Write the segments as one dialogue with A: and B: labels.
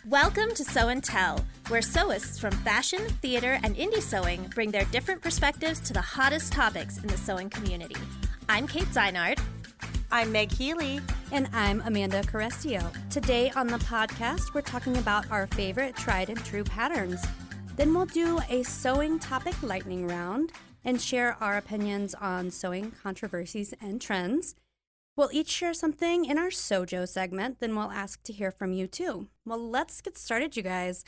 A: Welcome to Sew and Tell, where sewists from fashion, theater, and indie sewing bring their different perspectives to the hottest topics in the sewing community. I'm Kate Zaynard.
B: I'm Meg Healy.
C: And I'm Amanda Carestio. Today on the podcast, we're talking about our favorite tried and true patterns. Then we'll do a sewing topic lightning round and share our opinions on sewing controversies and trends. We'll each share something in our SewJo segment, then we'll ask to hear from you too. Well, let's get started, you guys.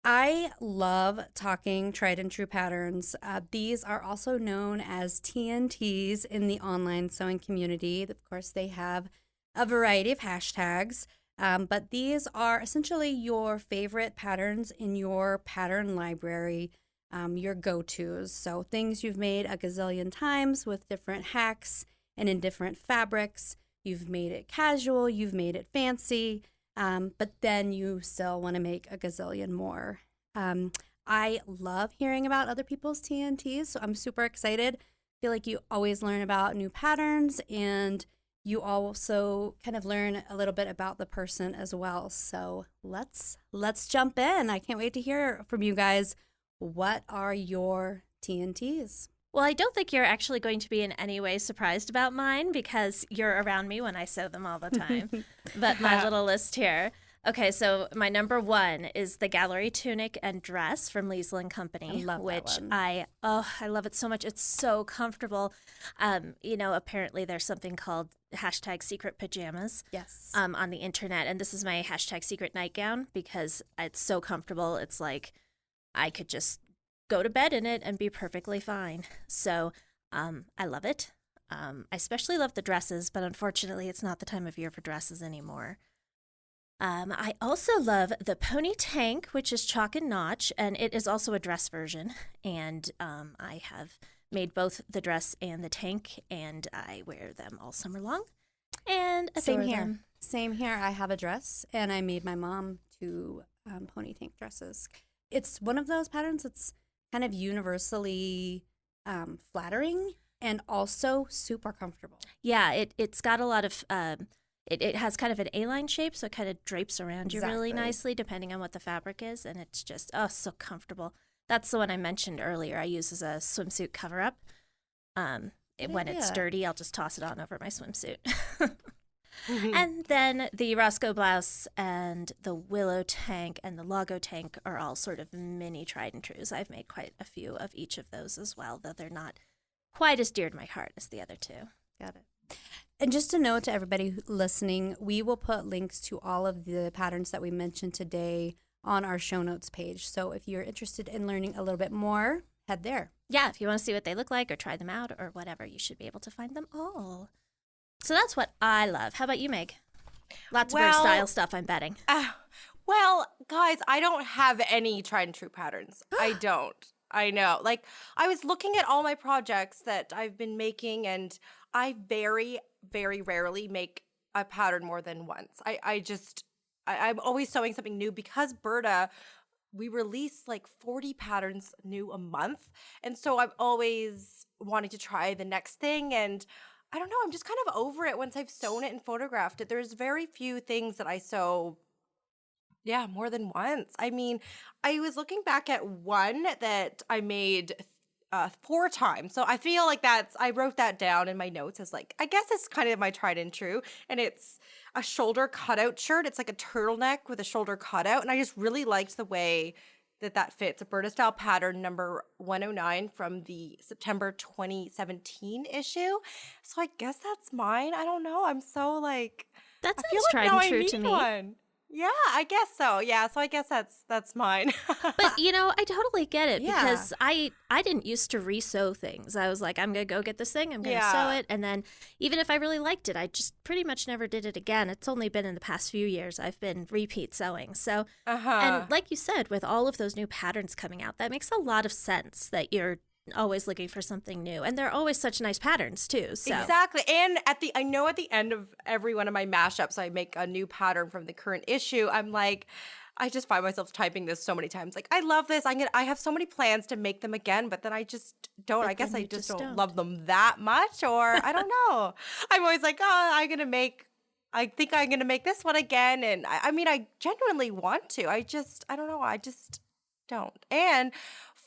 C: I love talking tried and true patterns. These are also known as TNTs in the online sewing community. Of course, they have a variety of hashtags, but these are essentially your favorite patterns in your pattern library, your go-tos. So things you've made a gazillion times with different hacks and in different fabrics. You've made it casual, you've made it fancy, but then you still want to make a gazillion more. I love hearing about other people's TNTs, so I'm super excited. I feel like you always learn about new patterns, and you also kind of learn a little bit about the person as well. So let's jump in. I can't wait to hear from you guys. What are your TNTs?
A: Well, I don't think you're actually going to be in any way surprised about mine because you're around me when I sew them all the time. But my little list here. Okay, so my number one is the gallery tunic and dress from Liesl & Company.
C: I love
A: which
C: that one.
A: I love it so much. It's so comfortable. Apparently there's something called hashtag secret pajamas.
C: Yes.
A: On the internet, and this is my hashtag secret nightgown because it's so comfortable. It's like I could just go to bed in it and be perfectly fine. So I love it. I especially love the dresses, but unfortunately it's not the time of year for dresses anymore. I also love the pony tank, which is chalk and notch, and it is also a dress version. And I have made both the dress and the tank, and I wear them all summer long. And
C: Same
A: adore
C: here.
A: them.
C: Same here. I have a dress, and I made my mom two pony tank dresses. It's one of those patterns that's kind of universally flattering and also super comfortable.
A: Yeah, it's got a lot of, it has kind of an A-line shape, so it kind of drapes around you really
C: Exactly.
A: nicely depending on what the fabric is, and it's just, so comfortable. That's the one I mentioned earlier I use as a swimsuit cover-up. When it's dirty, I'll just toss it on over my swimsuit. And then the Roscoe blouse and the willow tank and the logo tank are all sort of mini tried and trues. I've made quite a few of each of those as well, though they're not quite as dear to my heart as the other two.
C: Got it. And just a note to everybody listening, we will put links to all of the patterns that we mentioned today on our show notes page. So if you're interested in learning a little bit more, head there.
A: Yeah, if you want to see what they look like or try them out or whatever, you should be able to find them all. So that's what I love. How about you, Meg? Lots of style stuff, I'm betting.
B: Well, guys, I don't have any tried and true patterns. I don't. I know. Like, I was looking at all my projects that I've been making, and I very, very rarely make a pattern more than once. I'm always sewing something new because Berta, we release like 40 patterns new a month. And so I'm always wanting to try the next thing, and I don't know, I'm just kind of over it once I've sewn it and photographed it. There's very few things that I sew, more than once. I mean, I was looking back at one that I made 4 times. So I feel like I wrote that down in my notes as like, I guess it's kind of my tried and true. And it's a shoulder cutout shirt. It's like a turtleneck with a shoulder cutout. And I just really liked the way that fits. A Berta style pattern number 109 from the September 2017 issue. So I guess that's mine. I don't know. I'm so like,
A: That
B: I
A: sounds
B: feel like
A: tried
B: now
A: and
B: I
A: true
B: need
A: to me.
B: one. Yeah, I guess so. Yeah, so I guess that's mine.
A: But, I totally get it
C: Yeah.
A: because I didn't used to re-sew things. I was like, I'm going to go get this thing. I'm going to sew it. And then even if I really liked it, I just pretty much never did it again. It's only been in the past few years I've been repeat sewing. So, and like you said, with all of those new patterns coming out, that makes a lot of sense that you're always looking for something new. And they're always such nice patterns too. So.
B: Exactly. And I know at the end of every one of my mashups, I make a new pattern from the current issue. I'm like, I just find myself typing this so many times. Like, I love this. I have so many plans to make them again, but then I just don't. I guess I just don't love them that much, or I don't know. I'm always like, I'm going to make I think I'm going to make this one again. And I mean, I genuinely want to. I don't know. I just don't. And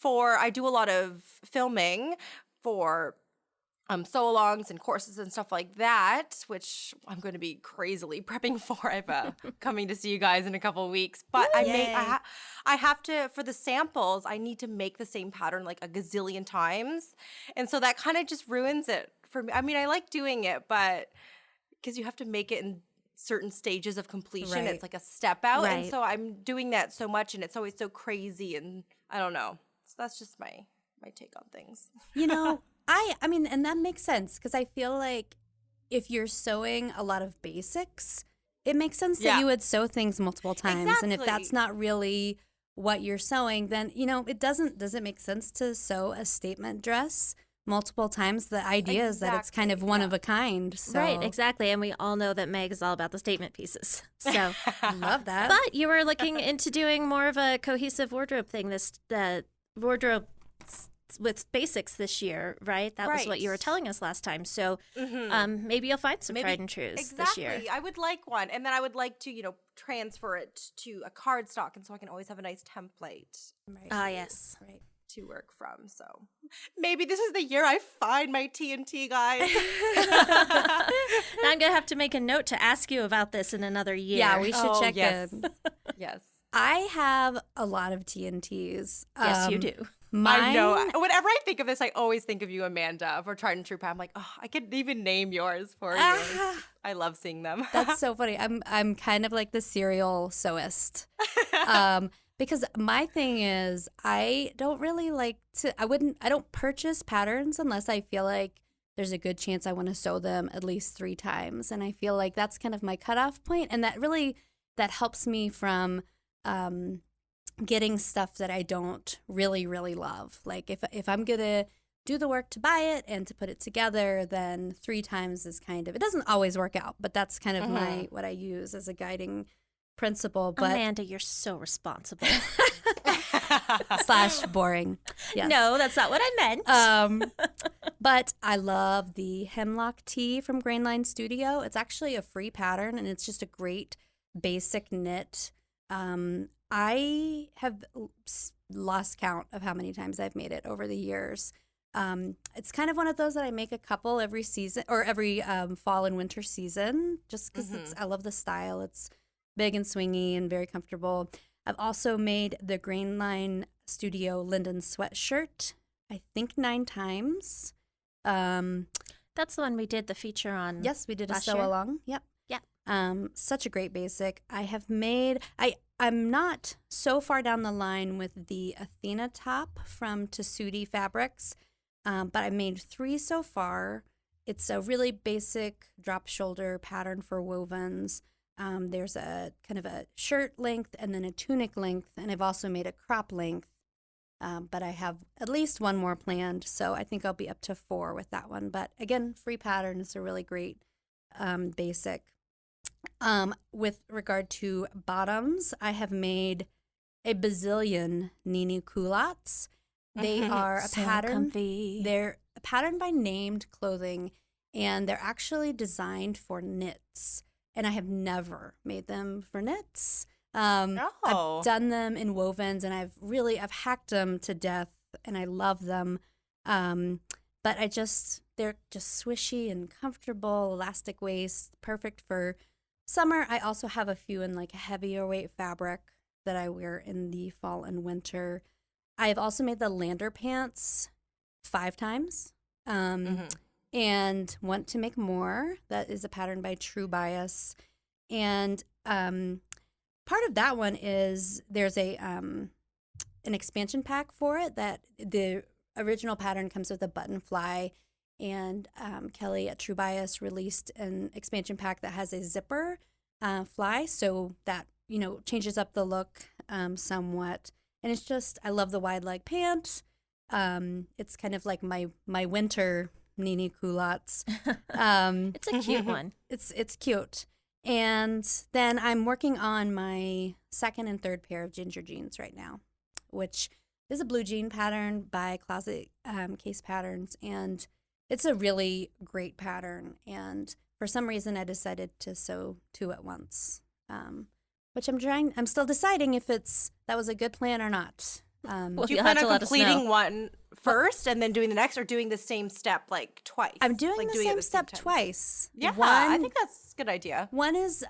B: I do a lot of filming for sew-alongs and courses and stuff like that, which I'm going to be crazily prepping for. I'm coming to see you guys in a couple of weeks. But I have to, for the samples, I need to make the same pattern like a gazillion times. And so that kind of just ruins it for me. I mean, I like doing it, but because you have to make it in certain stages of completion, it's like a step out. And so I'm doing that so much, and it's always so crazy, and I don't know. So that's just my take on things.
C: You know, I mean, and that makes sense because I feel like if you're sewing a lot of basics, it makes sense that you would sew things multiple times.
B: Exactly.
C: And if that's not really what you're sewing, then, you know, does it make sense to sew a statement dress multiple times? The idea is that it's kind of one of a kind. So.
A: Right, exactly. And we all know that Meg is all about the statement pieces. So
C: love that.
A: But you were looking into doing more of a cohesive wardrobe thing, the wardrobe with basics this year, right? That was what you were telling us last time. So maybe you'll find some tried and trues this year.
B: I would like one. And then I would like to, transfer it to a cardstock. And so I can always have a nice template.
A: Yes.
C: Right.
B: To work from. So maybe this is the year I find my TNT, guys.
A: Now I'm going to have to make a note to ask you about this in another year.
C: Yeah, we should check in.
B: Yes.
C: I have a lot of TNTs.
A: Yes, you do.
B: I know. Whenever I think of this, I always think of you, Amanda, for Tried and True. I'm like, I could even name yours for you. I love seeing them.
C: That's so funny. I'm kind of like the serial sewist. Because my thing is, I don't really like to, I don't purchase patterns unless I feel like there's a good chance I want to sew them at least 3 times. And I feel like that's kind of my cutoff point. And that helps me from getting stuff that I don't really, really love. Like if I'm going to do the work to buy it and to put it together, then 3 times is kind of, it doesn't always work out, but that's kind of what I use as a guiding principle. But
A: Amanda, you're so responsible.
C: / boring. Yes.
A: No, that's not what I meant.
C: But I love the Hemlock Tee from Grainline Studio. It's actually a free pattern, and it's just a great basic knit. I have lost count of how many times I've made it over the years. It's kind of one of those that I make a couple every season or every fall and winter season, just because I love the style. It's big and swingy and very comfortable. I've also made the Grainline Studio Linden sweatshirt, I think 9 times.
A: That's the one we did the feature on.
C: Yes, we did a
A: last
C: sew
A: year.
C: along. Yep.
A: Yeah.
C: Such a great basic. I have made, I'm not so far down the line with the Athena top from Tessuti Fabrics, but I made 3 so far. It's a really basic drop shoulder pattern for wovens. There's a kind of a shirt length and then a tunic length, and I've also made a crop length, but I have at least 1 more planned, so I think I'll be up to 4 with that one. But again, free pattern is a really great basic. With regard to bottoms, I have made a bazillion Nini culottes. They are a
A: so
C: pattern.
A: Comfy.
C: They're a pattern by named clothing, and they're actually designed for knits. And I have never made them for knits. I've done them in wovens, and I've hacked them to death, and I love them. But they're just swishy and comfortable, elastic waist, perfect for summer. I also have a few in like a heavier weight fabric that I wear in the fall and winter. I have also made the Lander pants 5 times. And want to make more. That is a pattern by True Bias. And part of that one is there's an expansion pack for it that the original pattern comes with a button fly, and Kelly at True Bias released an expansion pack that has a zipper fly, so that, changes up the look somewhat. And it's just, I love the wide leg pant. It's kind of like my winter Nini culottes.
A: It's a cute one.
C: It's cute. And then I'm working on my 2nd and 3rd pair of ginger jeans right now, which is a blue jean pattern by Closet Case Patterns, and it's a really great pattern. And for some reason I decided to sew 2 at once, which I'm still deciding if that was a good plan or not.
A: Well,
B: Do you
A: you'll
B: plan
A: have to
B: on
A: let us know.
B: completing one first and then doing the next, or doing the same step like twice?
C: I'm doing
B: like
C: the
B: doing it
C: same
B: at
C: step
B: time?
C: twice.
B: Yeah, I think that's a good idea.
C: One is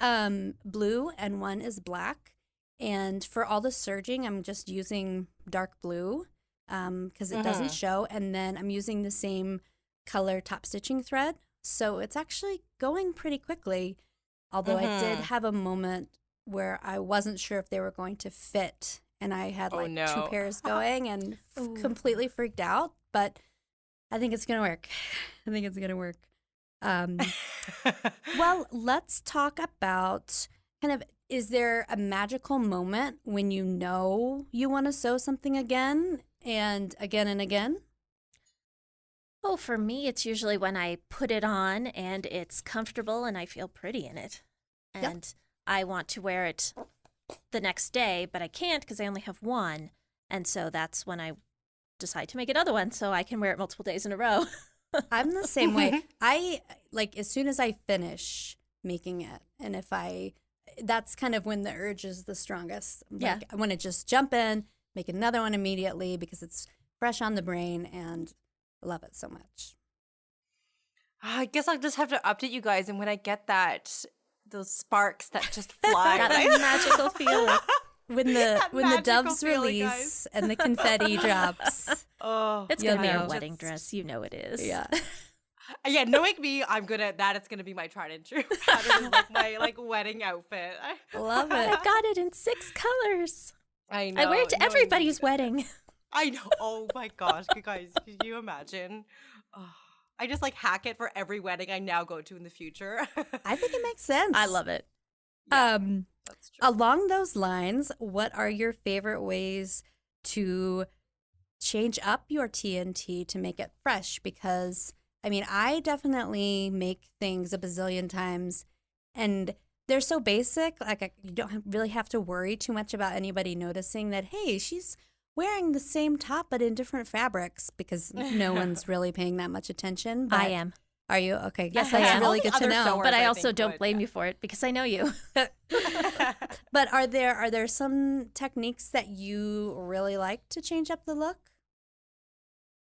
C: blue and one is black. And for all the serging, I'm just using dark blue because it doesn't show. And then I'm using the same color top stitching thread. So it's actually going pretty quickly. Although I did have a moment where I wasn't sure if they were going to fit. And I had like 2 pairs going and completely freaked out. But I think it's going to work. I think it's going to work. Well, let's talk about kind of, is there a magical moment when you know you want to sew something again and again and again?
A: Oh, for me, it's usually when I put it on and it's comfortable and I feel pretty in it. And I want to wear it the next day, but I can't because I only have one. And so that's when I decide to make another one so I can wear it multiple days in a row.
C: I'm the same way. I like as soon as I finish making it, and that's kind of when the urge is the strongest. Like, I want to just jump in, make another one immediately because it's fresh on the brain and I love it so much.
B: I guess I'll just have to update you guys, and when I get those sparks that just fly.
A: That magical feeling.
C: When the doves release and the confetti drops.
B: Oh,
A: it's going to be a wedding dress. You know it is.
C: Yeah.
B: Yeah, knowing me, it's going to be my tried and true pattern, like my wedding outfit.
C: Love it.
A: I got it in 6 colors.
B: I know.
A: I wear it to everybody's wedding.
B: I know. Oh my gosh, you guys, can you imagine? Oh, I just hack it for every wedding I now go to in the future.
C: I think it makes sense.
A: I love it.
B: Yeah, that's true.
C: Along those lines, what are your favorite ways to change up your TNT to make it fresh? Because, I mean, I definitely make things a bazillion times, and they're so basic. Like, you don't really have to worry too much about anybody noticing that, hey, she's wearing the same top but in different fabrics, because no one's really paying that much attention. But
A: I am.
C: Are you? Okay.
A: Yes,
C: that's
A: I am.
C: really good to know.
B: sewers,
A: But I
B: I
A: also
B: think,
A: don't
B: would,
A: blame
B: yeah.
A: you for it because I know you.
C: But are there some techniques that you really like to change up the look?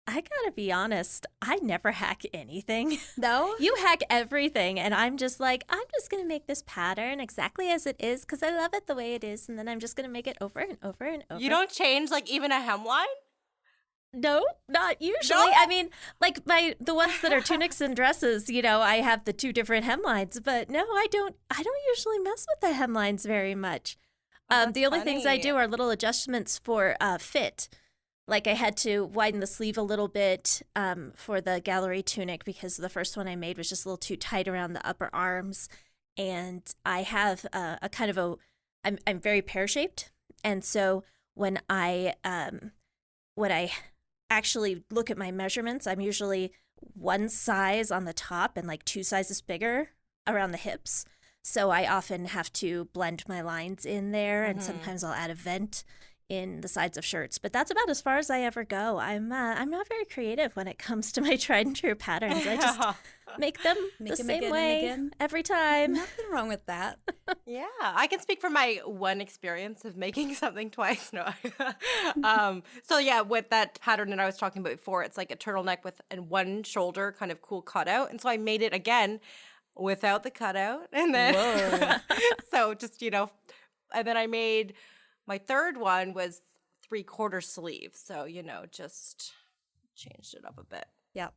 A: I gotta be honest, I never hack anything.
C: No?
A: You hack everything, and I'm just like, I'm just gonna make this pattern exactly as it is because I love it the way it is, and then I'm just gonna make it over and over and over.
B: You don't change even a hemline?
A: No, not usually.
B: No?
A: I mean, like the ones that are tunics and dresses, I have the 2 different hemlines, but no, I don't usually mess with the hemlines very much. The only things I do are little adjustments for fit. Like I had to widen the sleeve a little bit for the gallery tunic because the first one I made was just a little too tight around the upper arms. And I have I'm very pear-shaped. And so when I actually look at my measurements, I'm usually 1 size on the top and 2 sizes bigger around the hips. So I often have to blend my lines in there, and sometimes I'll add a vent in the sides of shirts. But that's about as far as I ever go. I'm not very creative when it comes to my tried and true patterns. I just make them the same way every time.
C: Nothing wrong with that.
B: Yeah, I can speak from my one experience of making something twice. No. So yeah, with that pattern that I was talking about before, it's like a turtleneck and 1 shoulder kind of cool cutout. And so I made it again without the cutout. And then, so just, and then I made my 3rd one was 3/4 sleeve. So, just changed it up a bit.
C: Yep.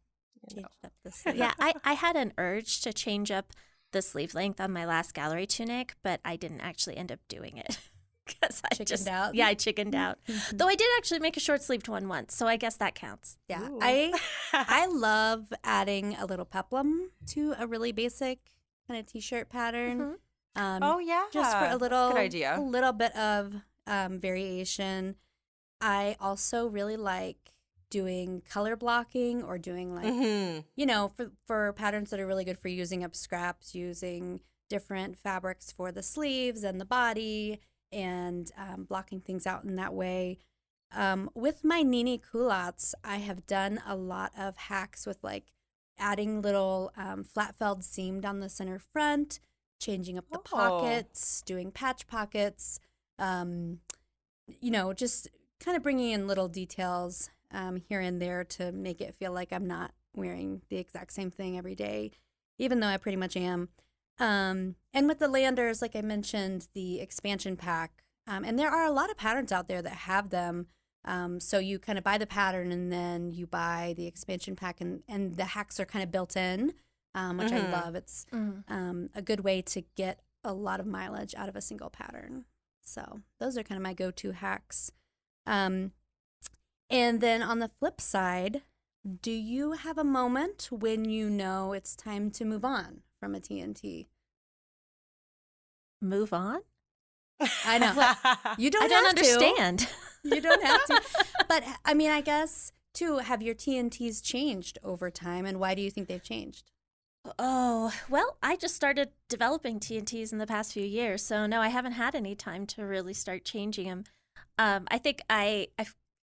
C: Changed up the sleeve.
A: Yeah, I had an urge to change up the sleeve length on my last gallery tunic, but I didn't actually end up doing it because I
C: chickened out.
A: Yeah, I chickened out. Though I did actually make a short sleeved one once, so I guess that counts.
C: Yeah,
B: Ooh.
C: I love adding a little peplum to a really basic kind of t-shirt pattern.
B: Oh yeah,
C: just for a
B: good idea.
C: a little bit of variation. I also really like doing color blocking or doing for patterns that are really good for using up scraps, using different fabrics for the sleeves and the body, and blocking things out in that way. With my Tnt culottes, I have done a lot of hacks with adding little flat felled seam down the center front, changing up the pockets, doing patch pockets, just kind of bringing in little details here and there to make it feel like I'm not wearing the exact same thing every day, even though I pretty much am. And with the landers, like I mentioned, the expansion pack, and there are a lot of patterns out there that have them. So you kind of buy the pattern and then you buy the expansion pack, and the hacks are kind of built in, which I love. It's a good way to get a lot of mileage out of a single pattern. So those are kind of my go-to hacks. And then on the flip side, do you have a moment when you know it's time to move on from a TNT?
A: Move on?
C: I know. You don't
A: I don't
C: have
A: understand.
C: To. You don't have to. But, I mean, I guess, too, have your TNTs changed over time, and why do you think they've changed?
A: Oh, well, I just started developing TNTs in the past few years, so no, I haven't had any time to really start changing them. I think I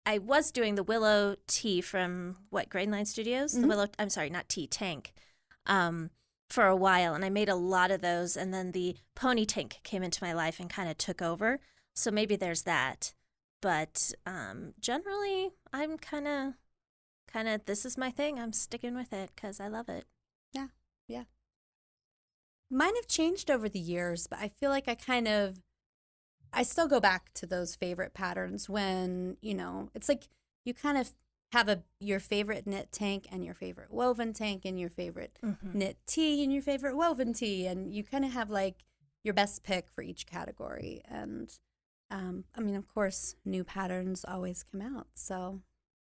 A: was doing the Willow tee from, Grain Line Studios? The Willow, I'm sorry, not tee, tank, for a while, and I made a lot of those, and then the pony tank came into my life and kind of took over, so maybe there's that. But generally, I'm kind of, this is my thing. I'm sticking with it because I love it.
C: Yeah. Mine have changed over the years, but I feel like I still go back to those favorite patterns when, it's like you kind of have your favorite knit tank and your favorite woven tank and your favorite knit tee and your favorite woven tee. And you kind of have like your best pick for each category. And of course, new patterns always come out. So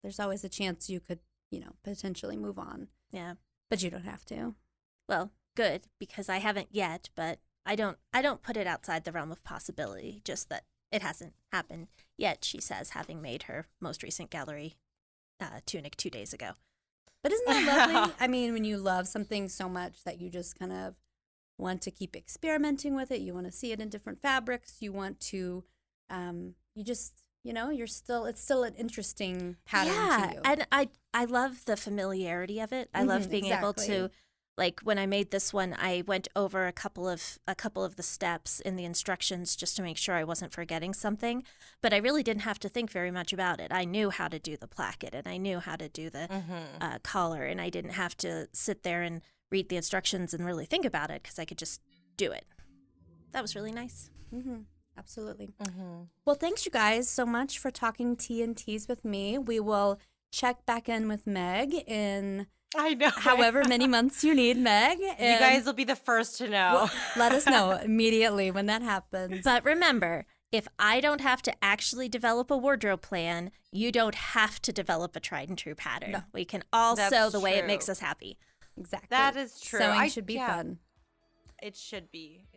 C: there's always a chance you could, potentially move on.
A: Yeah.
C: But you don't have to.
A: Well, good, because I haven't yet, but I don't put it outside the realm of possibility, just that it hasn't happened yet, she says, having made her most recent gallery tunic 2 days ago.
C: But isn't that lovely? I mean, when you love something so much that you just kind of want to keep experimenting with it, you want to see it in different fabrics, you want to, it's still an interesting pattern to you.
A: And I love the familiarity of it. I love being able to, like when I made this one, I went over a couple of the steps in the instructions just to make sure I wasn't forgetting something. But I really didn't have to think very much about it. I knew how to do the placket and I knew how to do the collar, and I didn't have to sit there and read the instructions and really think about it because I could just do it. That was really nice.
C: Absolutely. Well, thanks you guys so much for talking TNTs with me. We will check back in with Meg in however many months you need, Meg.
B: You guys will be the first to know.
C: Well, let us know immediately when that happens.
A: But remember, if I don't have to actually develop a wardrobe plan, you don't have to develop a tried and true pattern. No. We can all sew the way it makes us happy.
C: Exactly.
B: That is true.
C: Sewing should be fun.
B: It should be.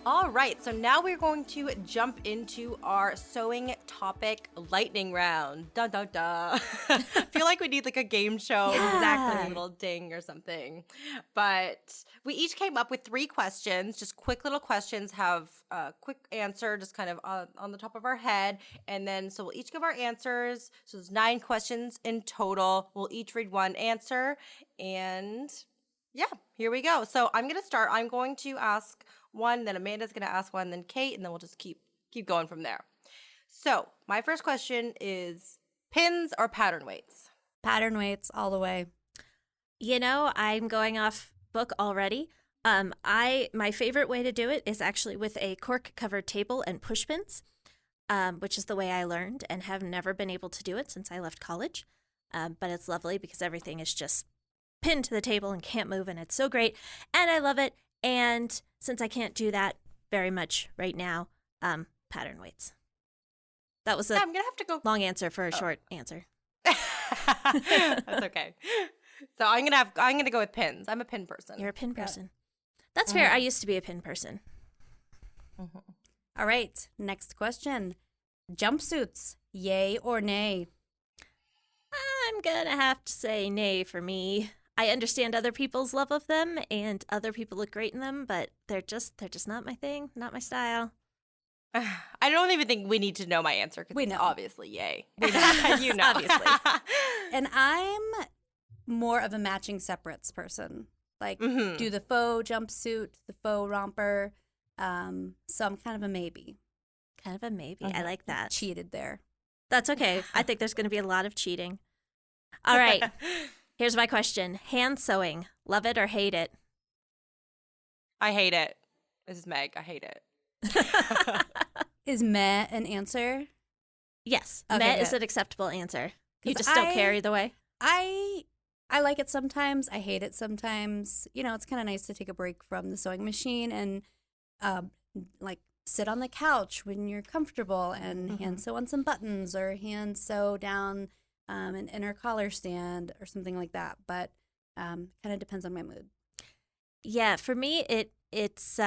B: All right, so now we're going to jump into our sewing topic lightning round. Da da da. I feel like we need like a game show. Exactly. A little ding or something. But we each came up with 3 questions, just quick little questions, have a quick answer just kind of on the top of our head. And then so we'll each give our answers. So there's 9 questions in total. We'll each read one answer. And yeah, here we go. So I'm going to start. I'm going to ask one, then Amanda's going to ask one, then Kate, and then we'll just keep going from there. So my first question is pins or pattern weights?
C: Pattern weights all the way.
A: I'm going off book already. My favorite way to do it is actually with a cork covered table and push pins, which is the way I learned and have never been able to do it since I left college. But it's lovely because everything is just pinned to the table and can't move, and it's so great. And I love it. And since I can't do that very much right now, pattern weights. That was
B: I'm gonna have to go
A: long answer for a short answer.
B: That's okay. So I'm gonna go with pins. I'm a pin person.
A: You're a pin person. That's fair. I used to be a pin person.
C: All right. Next question. Jumpsuits, yay or nay?
A: I'm gonna have to say nay for me. I understand other people's love of them, and other people look great in them, but they're just not my thing, not my style.
B: I don't even think we need to know my answer because
C: We know.
B: obviously yay.
C: We know.
B: You know.
C: Obviously. And I'm more of a matching separates person. Like, do the faux jumpsuit, the faux romper. So I'm kind of a maybe.
A: Kind of a maybe. I like that.
C: Cheated there.
A: That's okay. I think there's going to be a lot of cheating. All right. Here's my question. Hand sewing. Love it or hate it?
B: I hate it. This is Meg. I hate it.
C: Is meh an answer?
A: Yes.
C: Okay,
A: Meh is
C: good.
A: an acceptable answer. You
C: 'Cause
A: just don't care either way?
C: I like it sometimes. I hate it sometimes. You know, it's kind of nice to take a break from the sewing machine and like sit on the couch when you're comfortable and hand sew on some buttons or hand sew down an inner collar stand or something like that. But kind of depends on my mood.
A: Yeah, for me, it's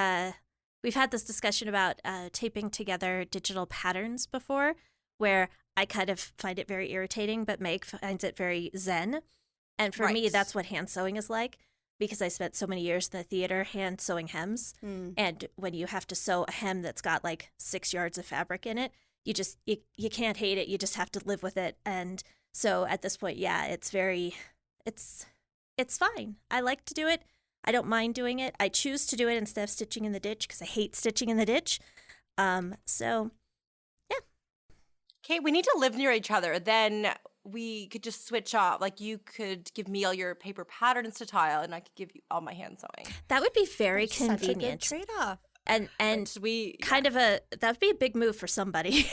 A: we've had this discussion about taping together digital patterns before, where I kind of find it very irritating, but Meg finds it very zen. And for me,
B: Right.
A: that's what hand sewing is like, because I spent so many years in the theater hand sewing hems. And when you have to sew a hem that's got like 6 yards of fabric in it, you can't hate it. You just have to live with it. And so at this point, yeah, it's fine. I like to do it. I don't mind doing it. I choose to do it instead of stitching in the ditch because I hate stitching in the ditch. So, yeah.
B: Okay, we need to live near each other. Then we could just switch off. Like you could give me all your paper patterns to tile, and I could give you all my hand sewing.
A: That would be very
C: Such a good
A: convenient.
C: trade-off.
A: And that would be a big move for somebody.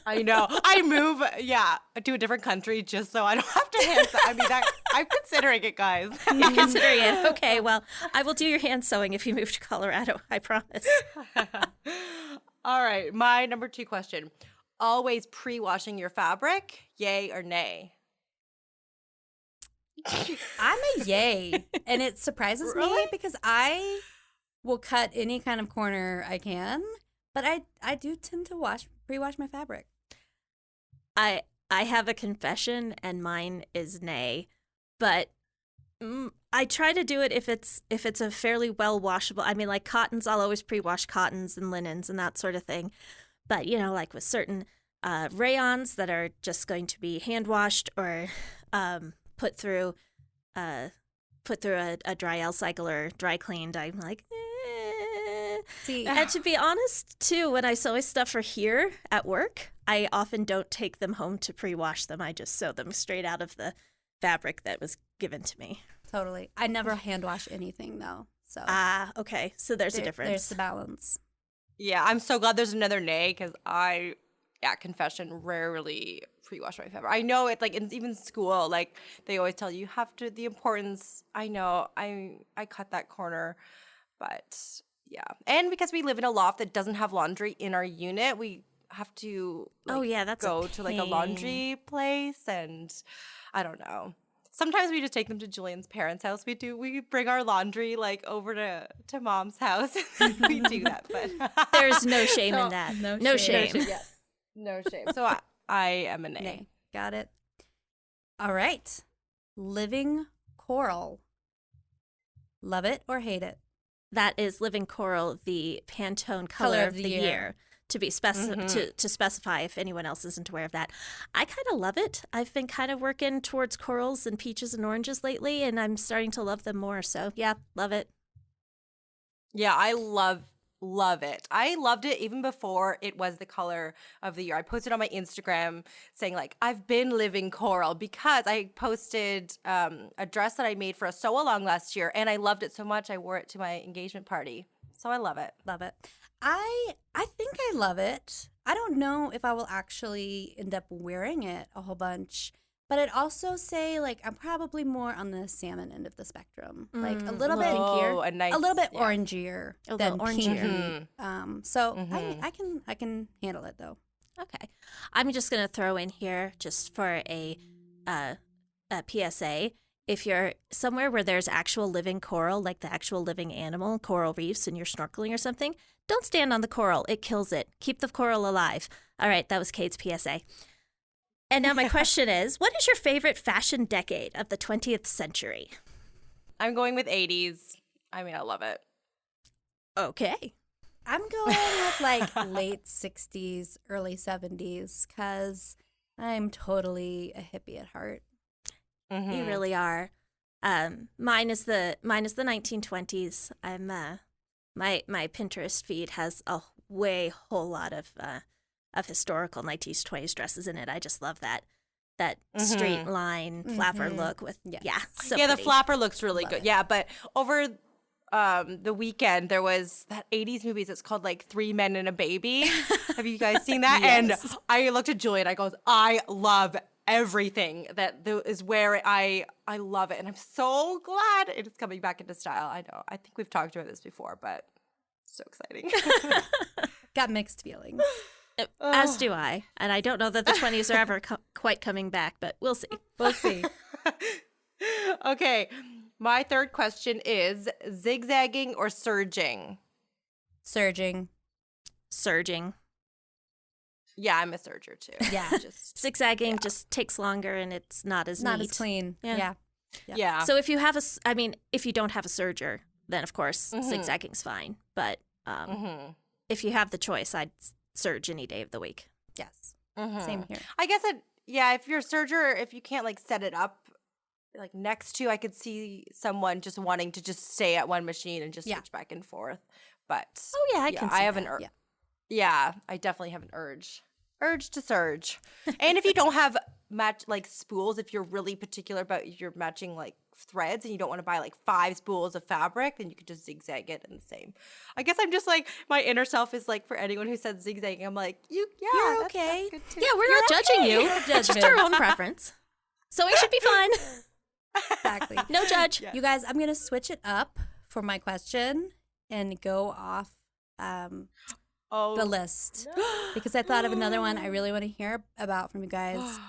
B: I know. I move, to a different country just so I don't have to hand sew. I mean, I'm considering it, guys.
A: You're considering it. Okay, well, I will do your hand sewing if you move to Colorado. I promise.
B: All right, my number 2 question. Always pre-washing your fabric, yay or nay?
C: I'm a yay. And it surprises me
B: Really?
C: because I will cut any kind of corner I can, but I do tend to pre-wash my fabric.
A: I have a confession, and mine is nay, but I try to do it if it's a fairly well washable. I mean, like cottons, I'll always pre-wash cottons and linens and that sort of thing. But like with certain rayons that are just going to be hand washed or put through a dry L cycle or dry cleaned, I'm like.
C: See,
A: And to be honest, too, when I sew stuff for here at work, I often don't take them home to pre-wash them. I just sew them straight out of the fabric that was given to me.
C: totally. I never hand wash anything though. So
A: Okay. So there's a
C: there's
A: difference.
C: the balance.
B: Yeah, I'm so glad there's another nay because confession, rarely pre-wash my fabric. I know it, like, in even school, like, they always tell you have to, the importance. I know, I cut that corner, but yeah. And because we live in a loft that doesn't have laundry in our unit, we have to
A: that's a
B: go to like a
A: pain.
B: laundry place, and I don't know. Sometimes we just take them to Julian's parents' house. We bring our laundry like over to mom's house. We do that, but
A: There's no shame
B: So-
A: in that.
C: No
A: No
C: shame.
A: shame.
B: Yeah, no shame. So I am a nay.
C: Nay. Got it. All right. Living coral. Love it or hate it?
A: That is Living Coral, the Pantone color of the year. To be to specify if anyone else isn't aware of that. I kind of love it. I've been kind of working towards corals and peaches and oranges lately, and I'm starting to love them more. So yeah, love it.
B: Yeah, I love it. I loved it even before it was the color of the year. I posted on my Instagram saying like, I've been living coral, because I posted a dress that I made for a sew along last year, and I loved it so much I wore it to my engagement party. So I love it.
C: Love it. I think I love it. I don't know if I will actually end up wearing it a whole bunch, but I'd also say like I'm probably more on the salmon end of the spectrum, like a little bit
B: Oh,
C: pinkier,
B: a nice,
C: a little bit
B: yeah.
C: orangier
A: A
C: than
A: little
C: pinky.
A: orangier.
C: So
B: Mhm.
C: I can handle it though.
A: Okay. I'm just going to throw in here just for a PSA. If you're somewhere where there's actual living coral, like the actual living animal, coral reefs, and you're snorkeling or something, don't stand on the coral. It kills it. Keep the coral alive. All right, that was Kate's PSA. And now my question is, what is your favorite fashion decade of the 20th century?
B: I'm going with 80s. I mean, I love it.
A: Okay.
C: I'm going with like late 60s, early 70s because I'm totally a hippie at heart.
B: Mm-hmm.
A: You really are. Mine is the 1920s. I'm my Pinterest feed has a whole lot of historical 1920s dresses in it. I just love that straight line flapper look with so
B: yeah, the
A: pretty.
B: flapper looks really
C: Love
B: good.
C: it.
B: Yeah, but over the weekend there was that 80s movie that's called like Three Men and a Baby. Have you guys seen that?
A: Yes.
B: And I looked at Julie and I goes, I love everything that is where I love it, and I'm so glad it is coming back into style. I know. I think we've talked about this before, but so exciting.
C: Got mixed feelings.
A: As do I. And I don't know that the 20s are ever quite coming back, but we'll see.
C: We'll see.
B: Okay. My third question is zigzagging or serging?
C: Surging.
A: Surging.
B: Yeah, I'm a serger too.
C: Yeah.
B: Just
A: Zigzagging just takes longer and it's not as
C: Not
A: neat.
C: as clean.
A: Yeah.
C: Yeah.
B: yeah.
A: So if you have if you don't have a serger, then of course zigzagging's fine. But if you have the choice, I'd serge any day of the week.
C: Yes.
B: Mhm.
C: Same here.
B: I guess if you're a serger, if you can't like set it up like next to, I could see someone just wanting to just stay at one machine and just switch back and forth. But
A: Oh yeah, I can see
B: I have
A: that.
B: an urge.
C: Yeah.
B: Yeah, I definitely have an urge to surge. And if you don't have like spools, if you're really particular about your matching like threads and you don't want to buy like 5 spools of fabric, then you could just zigzag it in the same. I guess I'm just like, my inner self is like, for anyone who says zigzagging, I'm like,
C: You're
B: that's
C: okay.
B: good too.
A: Yeah, we're not judging you.
C: No
A: It's just
C: judgment.
A: our own preference. So it should be fine.
C: Exactly.
A: No judge.
B: Yeah.
C: You guys, I'm going to switch it up for my question and go off
B: Oh,
C: the list because I thought of another one I really want to hear about from you guys.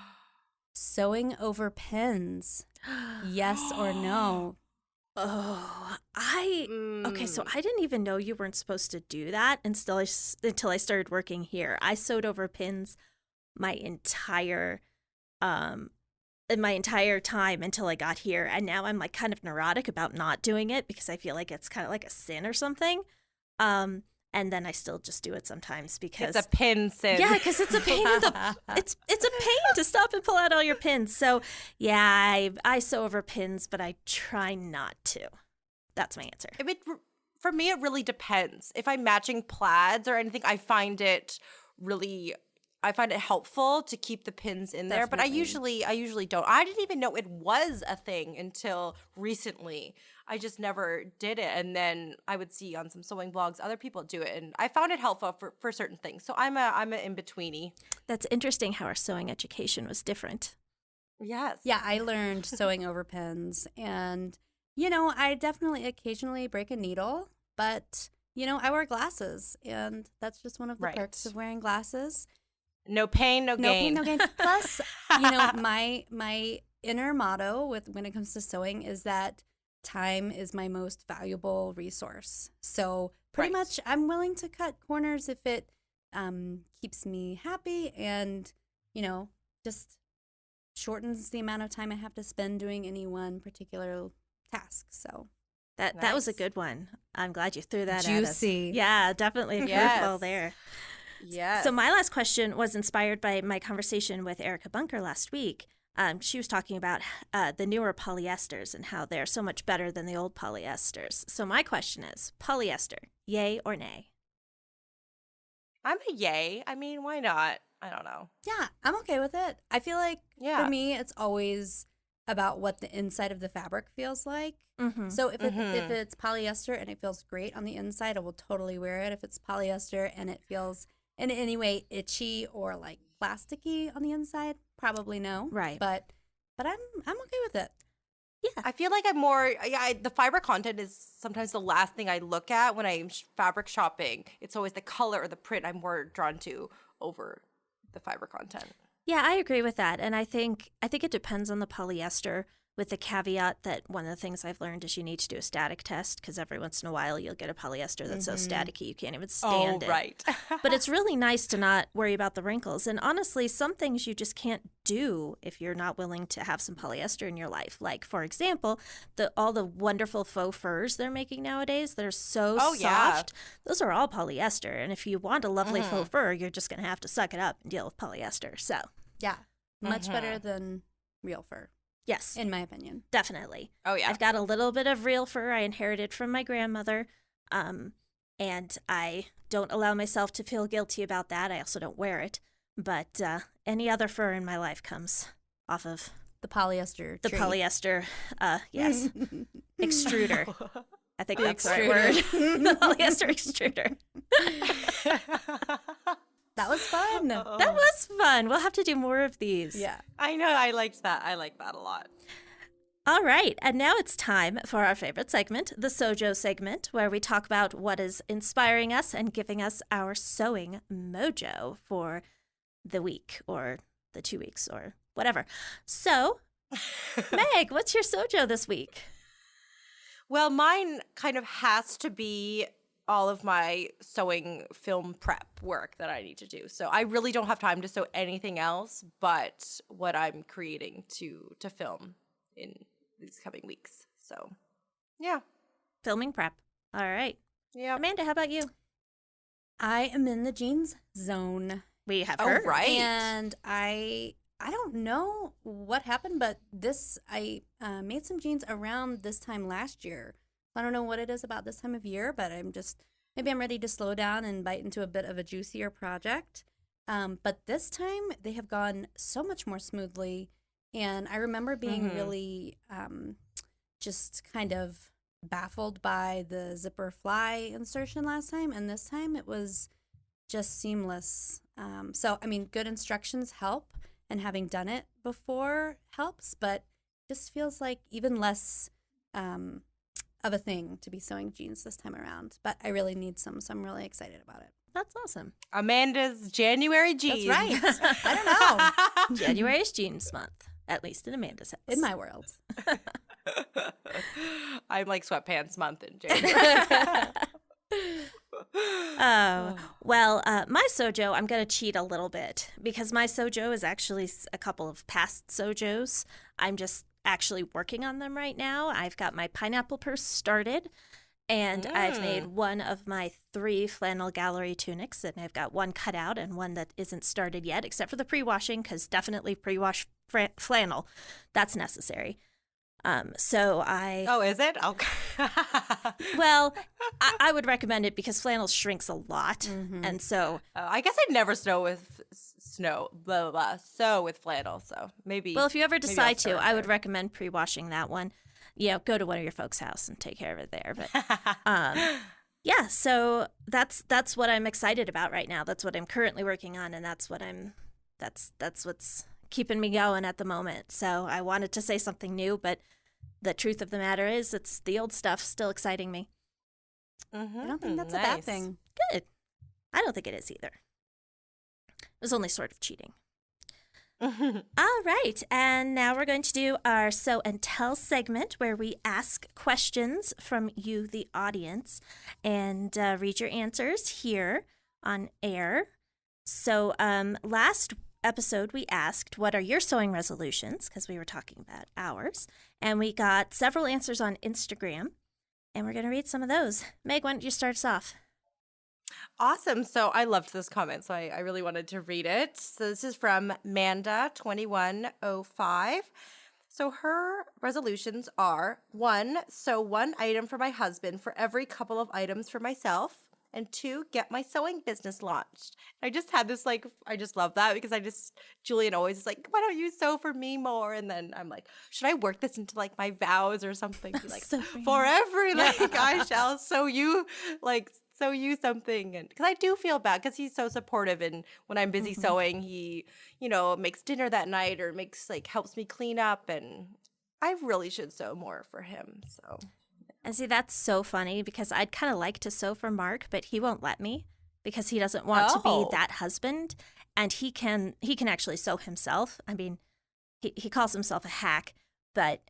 C: Sewing over pins. Yes or no?
A: Oh, okay. So I didn't even know you weren't supposed to do that until I started working here. I sewed over pins my entire time until I got here, and now I'm like kind of neurotic about not doing it because I feel like it's kind of like a sin or something. And then I still just do it sometimes because
B: it's a pin sin.
A: yeah, because it's a pain in the it's a pain to stop and pull out all your pins. So yeah, I sew over pins, but I try not to. That's my answer.
B: For me, it really depends. If I'm matching plaids or anything, I find it helpful to keep the pins in there. But I usually don't. I didn't even know it was a thing until recently. I just never did it. And then I would see on some sewing blogs other people do it, and I found it helpful for certain things. So I'm an in-betweenie.
A: That's interesting how our sewing education was different.
B: Yes.
C: Yeah, I learned sewing over pins, and I definitely occasionally break a needle, but I wear glasses, and that's just one of the perks of wearing glasses.
B: No pain, no gain.
C: No pain, no gain. Plus, my inner motto when it comes to sewing is that time is my most valuable resource. So pretty much I'm willing to cut corners if it keeps me happy and, just shortens the amount of time I have to spend doing any one particular task. So
A: that was a good one. I'm glad you threw that
C: juicy.
A: at us. Yeah, definitely a curveball there.
B: Yes.
A: So my last question was inspired by my conversation with Erica Bunker last week. She was talking about the newer polyesters and how they're so much better than the old polyesters. So my question is, polyester, yay or nay?
B: I'm a yay. I mean, why not? I don't know.
C: Yeah, I'm okay with it. I feel like for me, it's always about what the inside of the fabric feels like.
A: Mm-hmm.
C: So if it's polyester and it feels great on the inside, I will totally wear it. If it's polyester and it feels in any way itchy or like plasticky on the inside, probably no.
A: Right.
C: But I'm okay with it.
A: Yeah.
B: I feel like I'm more, the fiber content is sometimes the last thing I look at when I'm fabric shopping. It's always the color or the print I'm more drawn to over the fiber content.
A: Yeah, I agree with that. And I think it depends on the polyester. with the caveat that one of the things I've learned is you need to do a static test because every once in a while you'll get a polyester that's so staticky you can't even stand it.
B: Right.
A: But it's really nice to not worry about the wrinkles. And honestly, some things you just can't do if you're not willing to have some polyester in your life. Like, for example, all the wonderful faux furs they're making nowadays, they're so soft.
B: Yeah.
A: Those are all polyester. And if you want a lovely faux fur, you're just going to have to suck it up and deal with polyester. So,
C: Yeah. Much better than real fur,
A: yes,
C: in my opinion.
A: definitely.
B: Oh, yeah.
A: I've got a little bit of real fur I inherited from my grandmother. And I don't allow myself to feel guilty about that. I also don't wear it. But any other fur in my life comes off of
C: The polyester
A: the
C: tree.
A: polyester, yes, extruder. I think that's the right
C: Extruder.
A: word. The polyester extruder.
C: That was fun.
A: That was fun. We'll have to do more of these.
C: Yeah.
B: I know. I liked that. I like that a lot.
A: All right, and now it's time for our favorite segment, the SewJo segment, where we talk about what is inspiring us and giving us our sewing mojo for the week or the 2 weeks or whatever. So, Meg, what's your SewJo this week?
B: Well, mine kind of has to be all of my sewing film prep work that I need to do. So I really don't have time to sew anything else but what I'm creating to film in these coming weeks. So, yeah.
A: Filming prep. All right.
B: Yeah.
A: Amanda, how about you?
C: I am in the jeans zone.
A: We have
B: Oh,
A: heard.
B: right.
C: And I don't know what happened, but I made some jeans around this time last year. I don't know what it is about this time of year, but maybe I'm ready to slow down and bite into a bit of a juicier project. But this time they have gone so much more smoothly. And I remember being really just kind of baffled by the zipper fly insertion last time. And this time it was just seamless. So, I mean, good instructions help. And having done it before helps, but just feels like even less of a thing to be sewing jeans this time around. But I really need some, so I'm really excited about it.
A: That's awesome.
B: Amanda's January jeans.
C: That's right. I don't know.
A: January is jeans month, at least in Amanda's house.
C: In my world.
B: I'm like sweatpants month in January.
A: Oh, well, my SewJo, I'm going to cheat a little bit because my SewJo is actually a couple of past SewJos. I'm just actually working on them right now. I've got my pineapple purse started, and I've made one of my 3 flannel gallery tunics, and I've got one cut out and one that isn't started yet, except for the pre-washing, because definitely pre-wash flannel. That's necessary. So I...
B: Oh, is it? Okay.
A: Well, I would recommend it because flannel shrinks a lot, and so...
B: I guess I'd never sew with sew with flannel, so maybe...
A: Well, if you ever decide to,
B: start
A: I would
B: there.
A: recommend pre-washing that one. You know, go to one of your folks' house and take care of it there. But yeah, so that's what I'm excited about right now. That's what I'm currently working on, and that's what's keeping me going at the moment. So I wanted to say something new, but the truth of the matter is it's the old stuff still exciting me.
C: I don't think that's a bad
B: Nice.
C: thing.
A: Good. I don't think it is either. It was only sort of cheating. All right, and now we're going to do our Sew and Tell segment where we ask questions from you, the audience, and read your answers here on air. So last episode we asked, what are your sewing resolutions? Because we were talking about ours. And we got several answers on Instagram, and we're going to read some of those. Meg, why don't you start us off?
B: Awesome. So I loved this comment, so I really wanted to read it. So this is from Manda2105. So her resolutions are 1, sew 1 item for my husband for every couple of items for myself. And 2, get my sewing business launched. I just had this, I just love that because Julian always is like, why don't you sew for me more? And then I'm like, should I work this into my vows or something? Be like,
A: Sew for you.
B: for every, I shall sew you, sew you something. And because I do feel bad because he's so supportive. And when I'm busy sewing, he, makes dinner that night or helps me clean up. And I really should sew more for him. So.
A: And see, that's so funny because I'd kind of like to sew for Mark, but he won't let me because he doesn't want to be that husband. And he can actually sew himself. I mean, he calls himself a hack, but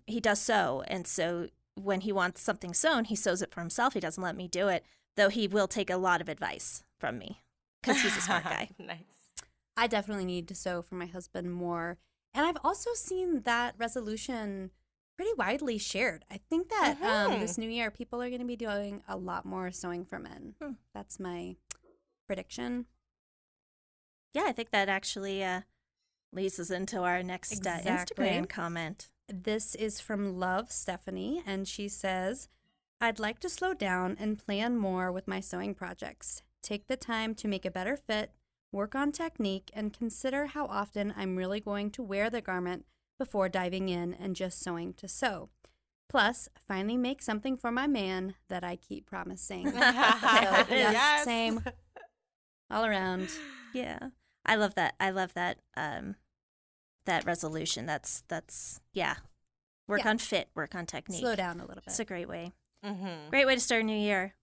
A: he does sew. And so when he wants something sewn, he sews it for himself. He doesn't let me do it, though he will take a lot of advice from me because he's a smart guy.
B: Nice.
C: I definitely need to sew for my husband more. And I've also seen that resolution pretty widely shared. I think that this new year, people are going to be doing a lot more sewing for men. That's my prediction.
A: Yeah, I think that actually leads us into our next Instagram comment.
C: This is from Love Stephanie, and she says, I'd like to slow down and plan more with my sewing projects. Take the time to make a better fit, work on technique, and consider how often I'm really going to wear the garment before diving in and just sewing to sew. Plus, finally make something for my man that I keep promising.
B: Yes.
C: Same. All around.
A: Yeah. I love that. I love that that resolution. That's Work on fit, work on technique.
C: Slow down a little bit.
A: It's a great way. Great way to start a new year.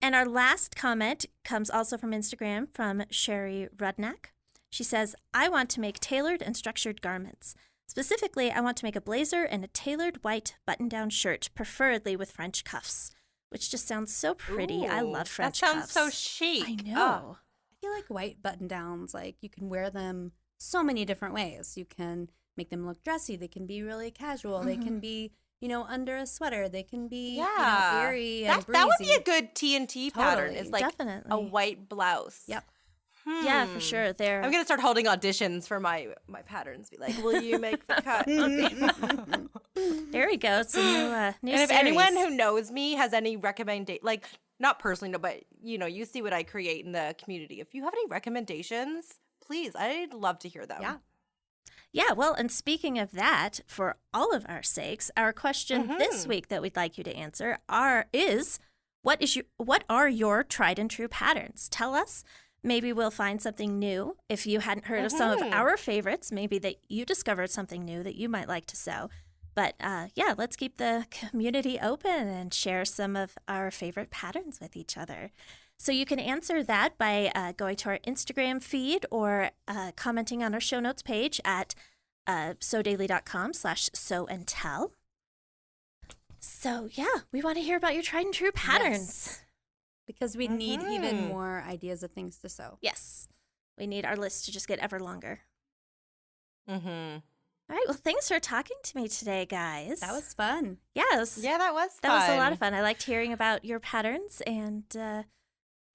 A: And our last comment comes also from Instagram from Sherry Rudnack. She says, I want to make tailored and structured garments. Specifically, I want to make a blazer and a tailored white button-down shirt, preferably with French cuffs, which just sounds so pretty.
B: Ooh,
A: I love French
B: cuffs.
A: cuffs.
B: That sounds so chic.
A: I know.
C: I feel like white button-downs, like you can wear them so many different ways. You can make them look dressy. They can be really casual. They can be, under a sweater. They can be, airy and breezy.
B: That would be a good TNT pattern.
C: Totally.
B: It's like
A: Definitely.
B: a white blouse.
C: Yep.
A: Yeah, for sure.
B: I'm going to start holding auditions for my patterns. Be like, will you make the cut?
A: There we go. It's a new
B: And if
A: series.
B: anyone who knows me has any recommendation, like not personally, no, but you see what I create in the community. If you have any recommendations, please, I'd love to hear them.
C: Yeah.
A: Yeah, well, and speaking of that, for all of our sakes, our question this week that we'd like you to answer is what are your tried and true patterns? Tell us. Maybe we'll find something new. If you hadn't heard of some of our favorites, maybe that you discovered something new that you might like to sew. But let's keep the community open and share some of our favorite patterns with each other. So you can answer that by going to our Instagram feed or commenting on our show notes page at sewdaily.com/sewandtell. So we want to hear about your tried and true patterns.
C: Yes. Because we need even more ideas of things to sew.
A: Yes. We need our list to just get ever longer.
B: Mm-hmm.
A: All right. Well, thanks for talking to me today, guys.
C: That was fun.
A: Yes.
B: Yeah, that was fun.
A: That was a lot of fun. I liked hearing about your patterns, and I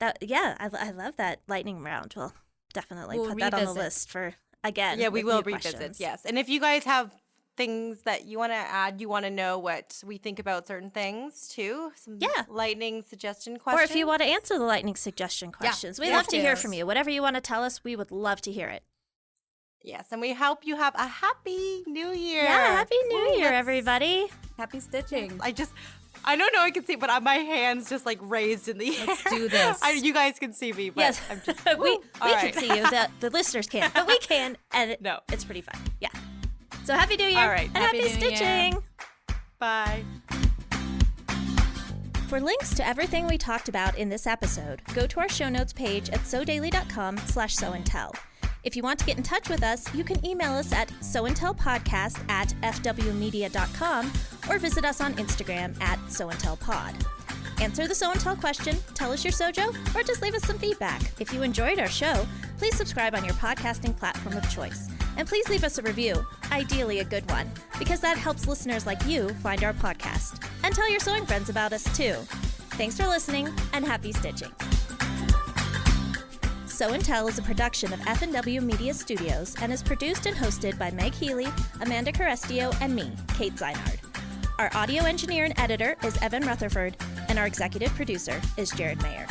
A: love that lightning round. We'll definitely put that on the list for again.
B: Yeah, we
A: with
B: will
A: new
B: revisit.
A: questions.
B: Yes, and if you guys have things that you want to add, you want to know what we think about certain things too. Some lightning suggestion questions.
A: Or if you want to answer the lightning suggestion questions, we'd love to hear from you. Whatever you want to tell us, we would love to hear it.
B: Yes, and we hope you have a happy new year.
A: Yeah, happy new year, everybody.
C: Happy stitching.
B: I don't know I can see, but my hand's just like raised in the air.
C: Let's do this.
B: You guys can see me, but
A: Yes,
B: I'm just,
A: we
B: All
A: can
B: right.
A: see you. The listeners can't, but we can, and it's pretty fun. Yeah. So happy new year.
B: All right.
A: And
C: Happy
A: happy
C: New Year.
A: stitching.
B: Bye.
A: For links to everything we talked about in this episode, go to our show notes page at sewdaily.com/sewandtell. If you want to get in touch with us, you can email us at sewandtellpodcast@fwmedia.com or visit us on Instagram at sewandtellpod. Answer the Sew and Tell question, tell us your SewJo, or just leave us some feedback. If you enjoyed our show, please subscribe on your podcasting platform of choice. And please leave us a review, ideally a good one, because that helps listeners like you find our podcast. And tell your sewing friends about us too. Thanks for listening, and happy stitching. Sew and Tell is a production of F&W Media Studios and is produced and hosted by Meg Healy, Amanda Carestio, and me, Kate Zaynard. Our audio engineer and editor is Evan Rutherford, and our executive producer is Jared Mayer.